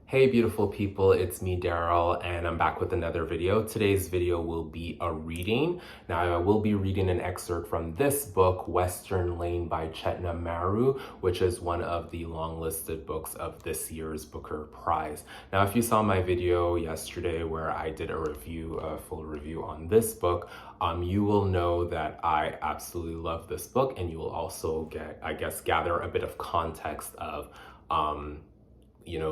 Hey beautiful people, it's me Daryl and I'm back with another video. Today's video will be a reading. Now I will be reading an excerpt from this book, Western Lane by Chetna Maroo, which is one of the long listed books of this year's Booker Prize. Now if you saw my video yesterday where I did a full review on this book, you will know that I absolutely love this book, and you will also gather a bit of context of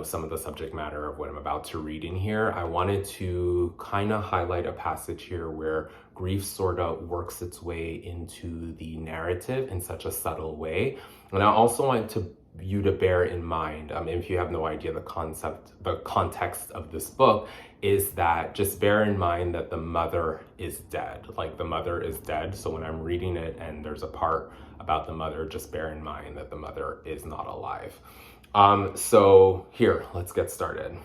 some of the subject matter of what I'm about to read in here. I wanted to kind of highlight a passage here where grief sort of works its way into the narrative in such a subtle way. And I also want you to bear in mind, if you have no idea the context of this book, is that just bear in mind that the mother is dead. Like, the mother is dead. So when I'm reading it and there's a part about the mother, just bear in mind that the mother is not alive. So here, let's get started.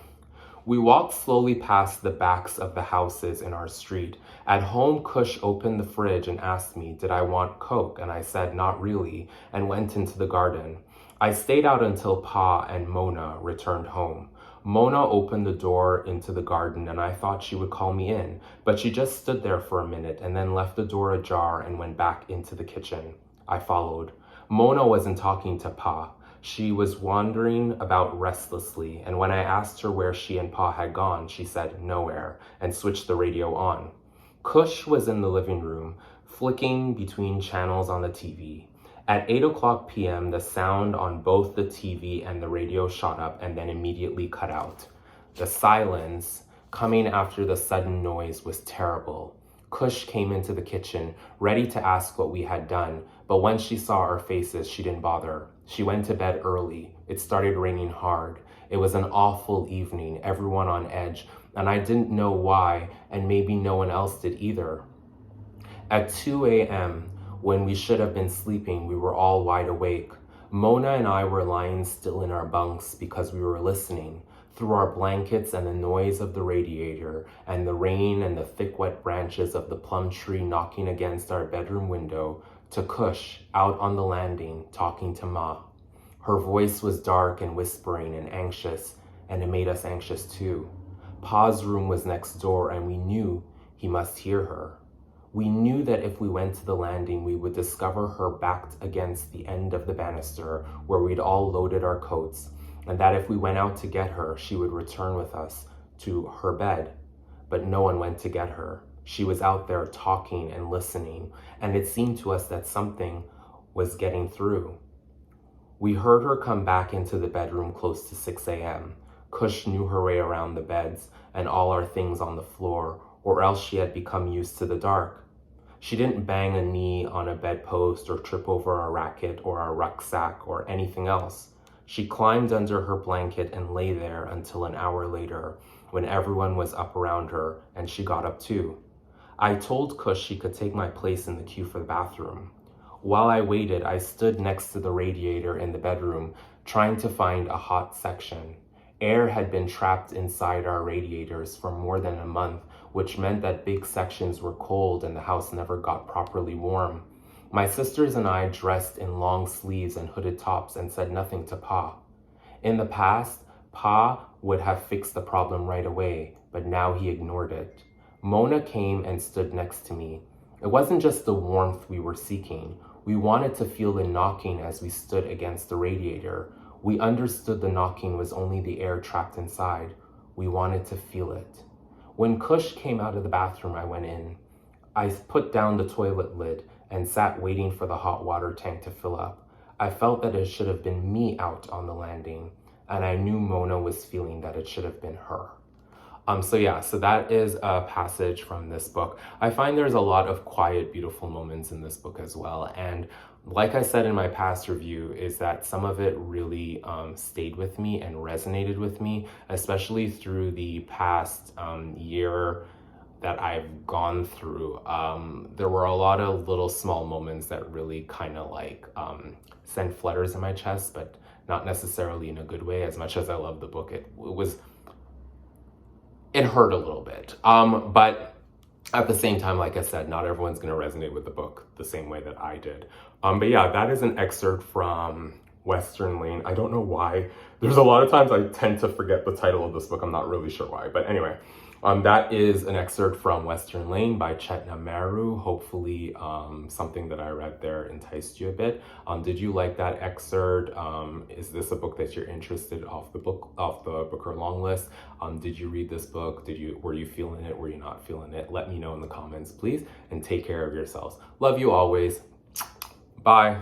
We walked slowly past the backs of the houses in our street. At home, Kush opened the fridge and asked me, did I want Coke? And I said, not really, and went into the garden. I stayed out until Pa and Mona returned home. Mona opened the door into the garden and I thought she would call me in, but she just stood there for a minute and then left the door ajar and went back into the kitchen. I followed. Mona wasn't talking to Pa. She was wandering about restlessly, and when I asked her where she and Pa had gone, she said nowhere, and switched the radio on. Kush was in the living room, flicking between channels on the TV. At 8:00 p.m., the sound on both the TV and the radio shot up and then immediately cut out. The silence coming after the sudden noise was terrible. Kush came into the kitchen, ready to ask what we had done, but when she saw our faces, she didn't bother. She went to bed early. It started raining hard. It was an awful evening, everyone on edge, and I didn't know why, and maybe no one else did either. At 2 a.m., when we should have been sleeping, we were all wide awake. Mona and I were lying still in our bunks because we were listening. Through our blankets and the noise of the radiator and the rain and the thick wet branches of the plum tree knocking against our bedroom window, to Kush out on the landing talking to Ma. Her voice was dark and whispering and anxious, and it made us anxious too. Pa's room was next door and we knew he must hear her. We knew that if we went to the landing, we would discover her backed against the end of the banister where we'd all loaded our coats, and that if we went out to get her, she would return with us to her bed. But no one went to get her. She was out there talking and listening, and it seemed to us that something was getting through. We heard her come back into the bedroom close to 6 a.m. Kush knew her way around the beds and all our things on the floor, or else she had become used to the dark. She didn't bang a knee on a bedpost or trip over a racket or a rucksack or anything else. She climbed under her blanket and lay there until an hour later, when everyone was up around her, and she got up too. I told Kush she could take my place in the queue for the bathroom. While I waited, I stood next to the radiator in the bedroom, trying to find a hot section. Air had been trapped inside our radiators for more than a month, which meant that big sections were cold and the house never got properly warm. My sisters and I dressed in long sleeves and hooded tops and said nothing to Pa. In the past, Pa would have fixed the problem right away, but now he ignored it. Mona came and stood next to me. It wasn't just the warmth we were seeking. We wanted to feel the knocking as we stood against the radiator. We understood the knocking was only the air trapped inside. We wanted to feel it. When Kush came out of the bathroom, I went in. I put down the toilet lid and sat waiting for the hot water tank to fill up. I felt that it should have been me out on the landing, and I knew Mona was feeling that it should have been her. So that is a passage from this book. I find there's a lot of quiet, beautiful moments in this book as well. And like I said in my past review, is that some of it really stayed with me and resonated with me, especially through the past year that I've gone through. There were a lot of little small moments that really kind of sent flutters in my chest, but not necessarily in a good way. As much as I love the book, it hurt a little bit. But at the same time, like I said, not everyone's going to resonate with the book the same way that I did. But yeah, that is an excerpt from Western Lane. I don't know why. There's a lot of times I tend to forget the title of this book. I'm not really sure why, but anyway. That is an excerpt from Western Lane by Chetna Maroo. Hopefully something that I read there enticed you a bit. Did you like that excerpt? Is this a book that you're interested off the Booker long list? Did you read this book? Were you feeling it? Were you not feeling it? Let me know in the comments, please, and take care of yourselves. Love you always. Bye.